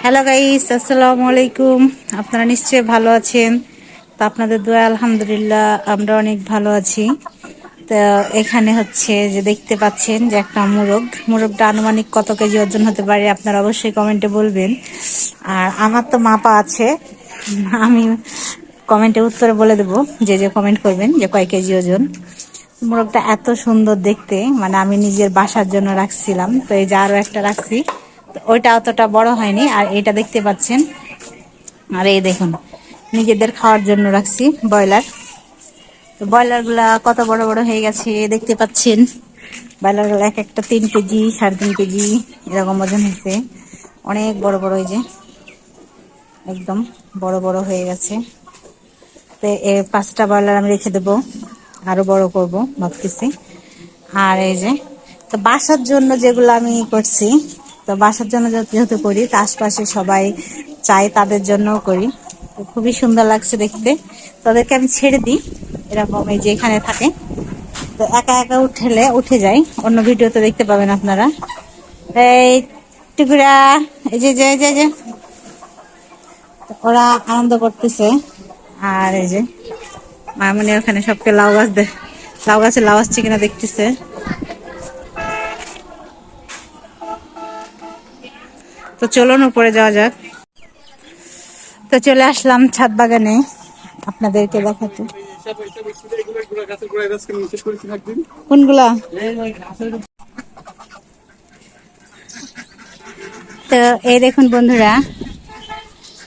Hello guys, আসসালামু আলাইকুম। আপনারা নিশ্চয়ই ভালো আছেন। তো আপনাদের দোয়া আলহামদুলিল্লাহ আমরা অনেক ভালো আছি। তো এখানে হচ্ছে যে দেখতে পাচ্ছেন যে একটা মোরগটা আনুমানিক কত কেজি ওজন হতে পারে আপনারা অবশ্যই কমেন্টে বলবেন। আর আমার তো মাপা আছে, আমি কমেন্টে উত্তরে বলে দেবো যে যে কমেন্ট করবেন যে কয় কেজি ওজন। মোরগটা এত সুন্দর দেখতে, মানে আমি নিজের বাসার জন্য রাখছিলাম, তো এই যে আরো একটা রাখছি, ওইটা অতটা বড় হয়নি। আর এটা দেখতে পাচ্ছেন, আর এই দেখুন নিজেদের খাওয়ার জন্য রাখছি ব্রয়লার। তো ব্রয়লার গুলা কত বড় বড় হয়ে গেছে দেখতে পাচ্ছেন। ব্রয়লার গুলা এক একটা 3 কেজি 3.5 কেজি এরকম ওজন হয়েছে। অনেক বড় বড়, এই যে একদম বড় বড় হয়ে গেছে। তো 5টা ব্রয়লার আমি রেখে দেবো, আরো বড় করব ভাবতেছি। আর এই যে তো বাসার জন্য যেগুলো আমি করছি, তো বাসার জন্য যেহেতু করি, তো আশপাশে সবাই চাই তাদের জন্যও করি। তো খুবই সুন্দর লাগছে দেখতে। তাদেরকে আমি ছেড়ে দিই এরকম, এই যে এখানে থাকে, তো একা একা উঠে যায়। অন্য ভিডিওতে দেখতে পাবেন আপনারা। এই টুকুরা, এই যে যে যে যে ওরা আনন্দ করতেছে। আর এই যে মামনি ওখানে সবকে লাউ গাছে লাউ আসছে কিনা দেখতেছে। তো চলুন উপরে যাওয়া যাক। তো চলে আসলাম ছাদ বাগানে আপনাদেরকে দেখাতে। কোনগুলা? তো এই দেখুন বন্ধুরা,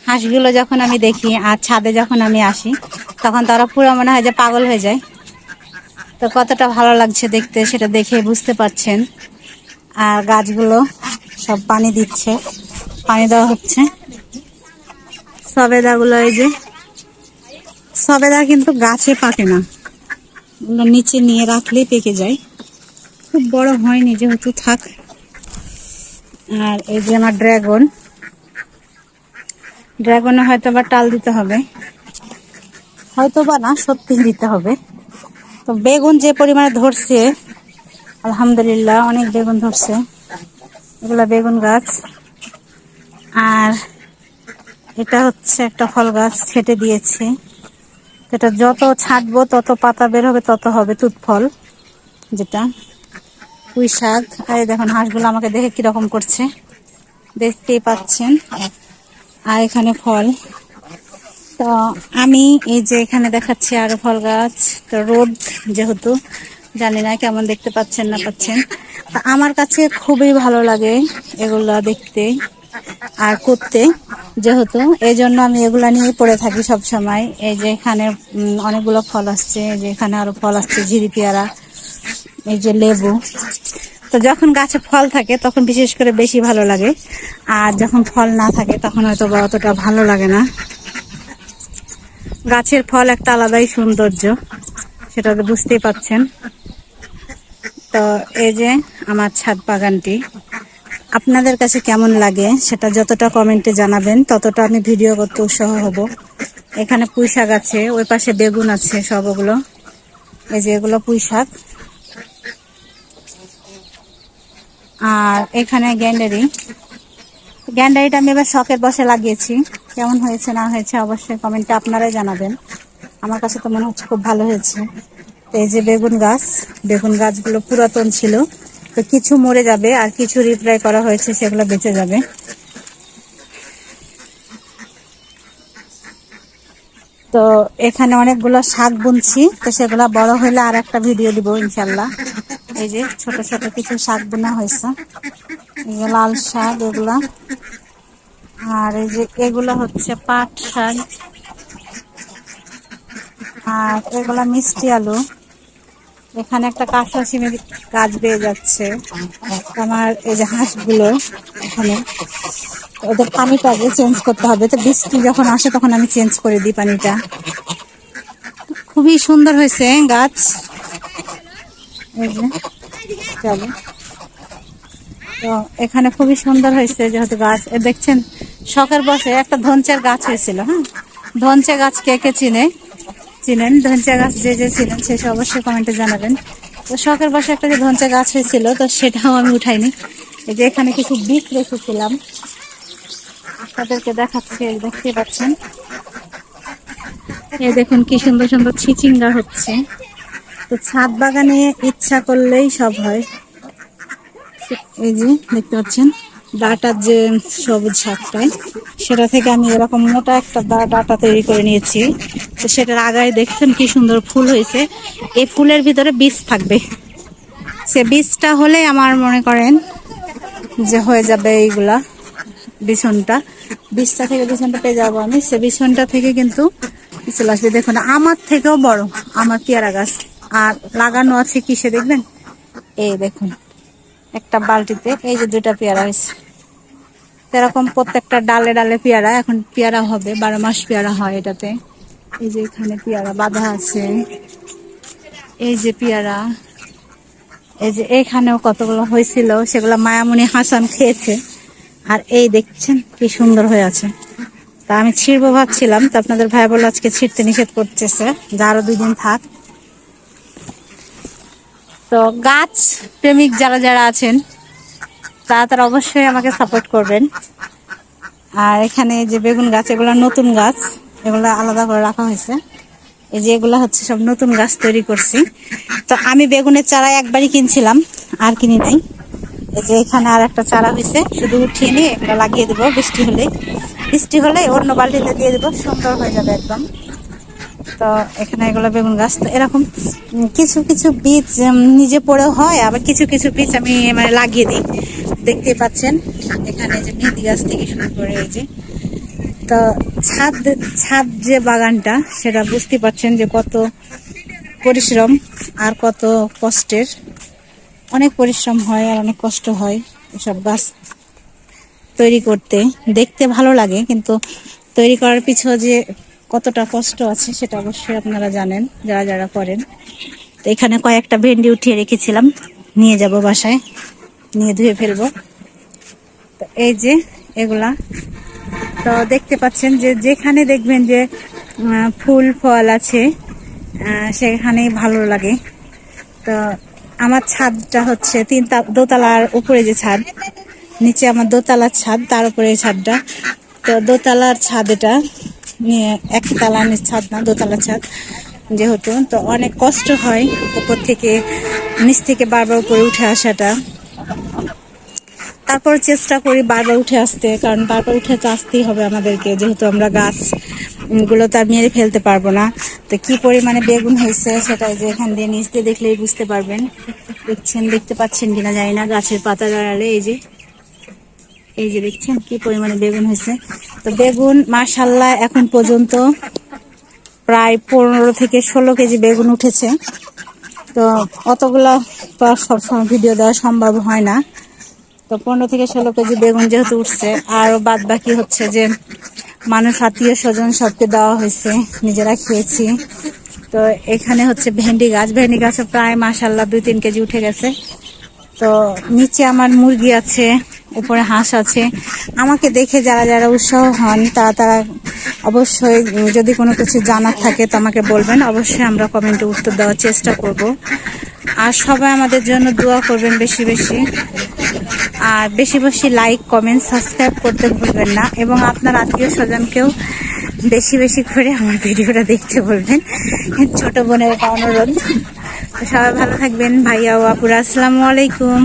হাঁসগুলো যখন আমি দেখি আর ছাদে যখন আমি আসি, তখন তারা পুরো মনে হয় যে পাগল হয়ে যায়। তো কতটা ভালো লাগছে দেখতে সেটা দেখে বুঝতে পারছেন। আর গাছগুলো সব পানি দিচ্ছে, পানি দেওয়া হচ্ছে। সবেদাগুলো, এই যে সবেদা কিন্তু গাছে পাকে না, নিচে নিয়ে রাখলে পেকে যায়। খুব বড় হয়নি যেহেতু, থাক। আর এই যে আমার ড্রাগনে হয়তো বা টাল দিতে হবে, হয়তো বা না, সত্যি দিতে হবে। তো বেগুন যে পরিমাণে ধরছে আলহামদুলিল্লাহ, অনেক বেগুন ধরছে। এগুলা বেগুন গাছ। আর এটা হচ্ছে একটা ফল গাছ, ছেটে দিয়েছে। এটা যত ছাঁটবো তত পাতা বের হবে, তত হবে তুত ফল, যেটা পুঁই শাক। আর দেখুন হাঁসগুলো আমাকে দেখে কিরকম করছে, দেখতেই পাচ্ছেন। আর এখানে ফল। তো আমি এই যে এখানে দেখাচ্ছি আরো ফল গাছ। তো রোদ যেহেতু, জানি না কেমন দেখতে পাচ্ছেন না পাচ্ছেন। তা আমার কাছে খুবই ভালো লাগে এগুলা দেখতে আর করতে, যেহেতু এই জন্য আমি এগুলা নিয়ে পড়ে থাকি সব সময়। এই যে এখানে অনেকগুলো ফল আসছে, এই যে এখানে আরো ফল আসছে, ঝিরি পেয়ারা, এই যে লেবু। তো যখন গাছে ফল থাকে তখন বিশেষ করে বেশি ভালো লাগে, আর যখন ফল না থাকে তখন হয়তো বা অতটা ভালো লাগে না। গাছের ফল একটা আলাদাই সৌন্দর্য, সেটা তো বুঝতেই পাচ্ছেন। তো এই যে আমার ছাদ বাগানটি আপনাদের কাছে কেমন লাগে সেটা যতটা কমেন্টে জানাবেন, ততটা আমি ভিডিও করতে উৎসাহ হব। এখানে পুঁই শাক আছে, ওই পাশে বেগুন আছে, সব ওগুলো, এই যে এগুলো পুঁই শাক। আর এখানে গ্যান্ডারিটা আমি এবার শখের বসে লাগিয়েছি। কেমন হয়েছে না হয়েছে অবশ্যই কমেন্টে আপনারাই জানাবেন। আমার কাছে তো মনে হচ্ছে খুব ভালো হয়েছে। এই যে বেগুন গাছগুলো পুরাতন ছিল, তো কিছু মরে যাবে আর কিছু রিপ্লাই করা হয়েছে, সেগুলো বেঁচে যাবে। তো এখানে অনেকগুলো শাক বুনছি, তো সেগুলো বড় হলে আর একটা ভিডিও দিব ইনশাল্লাহ। এই যে ছোট ছোট কিছু শাক বোনা হয়েছে, লাল শাক এগুলা। আর এই যে এগুলো হচ্ছে পাট শাক, আর এগুলা মিষ্টি আলু। এখানে একটা কাঁচা সিমের গাছ বেয়ে যাচ্ছে। আমার এই যে হাঁসগুলো, এখানে ওদের পানিটা আগে চেঞ্জ করতে হবে। তো বৃষ্টি যখন আসে তখন আমি চেঞ্জ করে দিই পানিটা। খুবই সুন্দর হয়েছে গাছ, এই যে চলো। তো এখানে খুবই সুন্দর হয়েছে যেহেতু গাছ দেখছেন। শখের বসে একটা ধনচার গাছ হয়েছিল। হ্যাঁ, ধনচা গাছ কে কে চিনেন? ধনচা গাছ যে যে চিনেন সে অবশ্যই কমেন্টে জানাবেন। তো শখের বসে একটা যে ধনচা গাছ হয়েছিল, তো সেটাও আমি উঠাইনি। এই যে এখানে কিছু বীজ রেখেছিলাম, তাদেরকে দেখাচ্ছে, দেখতে পাচ্ছেন। এই দেখুন কি সুন্দর সুন্দর চিচিঙ্গা হচ্ছে। তো ছাদ বাগানে ইচ্ছা করলেই সব হয়। এই যে দেখতে পাচ্ছেন ডাটার যে সবুজ শাকটায়, সেটা থেকে আমি এরকম মোটা একটা ডাটা তৈরি করে নিয়েছি। তো সেটার আগায় দেখছেন কি সুন্দর ফুল হয়েছে। এই ফুলের ভিতরে বীজ থাকবে, সে বীজটা হলে আমার মনে করেন যে হয়ে যাবে এইগুলা বিছনটা। বীজটা থেকে বিছনটা পেয়ে যাবো আমি, সে বিছনটা থেকে কিন্তু চলে আসবে। দেখুন আমার থেকেও বড় আমার পেয়ারা গাছ, আর লাগানো আছে কিসে দেখবেন, এই দেখুন একটা বালতিতে এই যে 2টা পেয়ারা হয়েছে। এরকম প্রত্যেকটা ডালে ডালে পেয়ারা, এখন পেয়ারা হবে, 12 মাস পেয়ারা হয় এটাতে। এই যে এখানে পেয়ারা বাঁধা আছে, এই যে পেয়ারা, এই যে এখানেও কতগুলো হয়েছিল, সেগুলো মায়ামণি হাসান খেয়েছে। আর এই দেখছেন কি সুন্দর হয়ে আছে। তা আমি ছিঁড়বো ভাবছিলাম, তো আপনাদের ভাই বলে আজকে ছিঁড়তে নিষেধ করতেছে, যে আরো 2 দিন থাক। তো গাছ প্রেমিক যারা যারা আছেন তারা অবশ্যই আমাকে সাপোর্ট করবেন। আর এখানে যে বেগুন গাছ, এগুলো নতুন গাছ, এগুলো আলাদা করে রাখা হয়েছে। এই যে এগুলা হচ্ছে সব নতুন গাছ তৈরি করছি। তো আমি বেগুনের চারা একবারই কিনছিলাম, আর কিনি নাই। এই যে এখানে আর একটা চারা হয়েছে, শুধু উঠিয়ে নিয়ে এগুলো লাগিয়ে দেবো। বৃষ্টি হলে অন্য বালতিতে দিয়ে দেবো, সুন্দর হয়ে যাবে একদম। তো এখানে এগুলো বেগুন গাছ। তো এরকম কিছু কিছু বীজ নিজে পড়েও হয়, আবার কিছু কিছু বীজ আমি মানে লাগিয়ে দিই। দেখতে পাচ্ছেন এখানে যে মেহেদি গাছ থেকে শুরু করে এই যে। তো ছাদ যে বাগানটা, সেটা বুঝতে পারছেন যে কত পরিশ্রম আর কত কষ্টের। অনেক পরিশ্রম হয় আর অনেক কষ্ট হয় এসব গাছ তৈরি করতে। দেখতে ভালো লাগে, কিন্তু তৈরি করার পিছনে যে কতটা কষ্ট আছে সেটা অবশ্যই আপনারা জানেন যারা যারা করেন। তো এখানে কয়েকটা ভেন্ডি উঠিয়ে রেখেছিলাম, নিয়ে যাব বাসায়, নিয়ে ধুয়ে ফেলবো। তো এই যে এগুলা, তো দেখতে পাচ্ছেন যে যেখানে দেখবেন যে ফুল ফল আছে সেখানেই ভালো লাগে। তো আমার ছাদটা হচ্ছে দোতলার উপরে যে ছাদ, নিচে আমার দোতলার ছাদ, তার উপরে এই ছাদটা। তো দোতলার ছাদ, এটা একতলার ছাদ না, দোতলার ছাদ যেহেতু, তো অনেক কষ্ট হয় উপর থেকে নিচ থেকে বারবার উপরে উঠে আসাটা। তারপর চেষ্টা করি বারবার উঠে আসতে, কারণ বারবার উঠে তো আসতেই হবে আমাদেরকে, যেহেতু আমরা গাছ গুলো তো আর মেরে ফেলতে পারবো না। তো কি পরিমাণে বেগুন হয়েছে সেটা যে এখান দিয়ে নিচ দিয়ে দেখলেই বুঝতে পারবেন। দেখতে পাচ্ছেন কিনা জানি না, গাছের পাতা দাঁড়ালে এই যে দেখছেন কি পরিমাণে বেগুন হয়েছে। তো বেগুন মাশাআল্লাহ এখন পর্যন্ত প্রায় 15 থেকে 16 কেজি বেগুন উঠেছে। তো অতগুলা তো আর সবসময় ভিডিও দেওয়া সম্ভব হয় না। তো 15 থেকে 16 কেজি বেগুন যেহেতু উঠছে, আর বাদ বাকি হচ্ছে যে মানুষ আত্মীয় স্বজন সবকে দেওয়া হয়েছে, নিজেরা খেয়েছি। তো এখানে হচ্ছে ভেন্ডি গাছও প্রায় মাশাআল্লাহ 2-3 কেজি উঠে গেছে। তো নিচে আমার মুরগি আছে, উপরে হাঁস আছে। আমাকে দেখে যারা যারা উৎসাহ হন তারা অবশ্যই যদি কোনো কিছু জানার থাকে তো আমাকে বলবেন, অবশ্যই আমরা কমেন্টে উত্তর দেওয়ার চেষ্টা করব। আর সবাই আমাদের জন্য দোয়া করবেন বেশি বেশি, আর বেশি বেশি লাইক কমেন্ট সাবস্ক্রাইব করতে ভুলবেন না, এবং আপনার আত্মীয় স্বজনকেও বেশি বেশি করে আমার ভিডিওটা দেখতে বলবেন। ছোট বোনের একটা অনুরোধ। সবাই ভালো থাকবেন ভাইয়া ও আপুরা, আসসালামু আলাইকুম।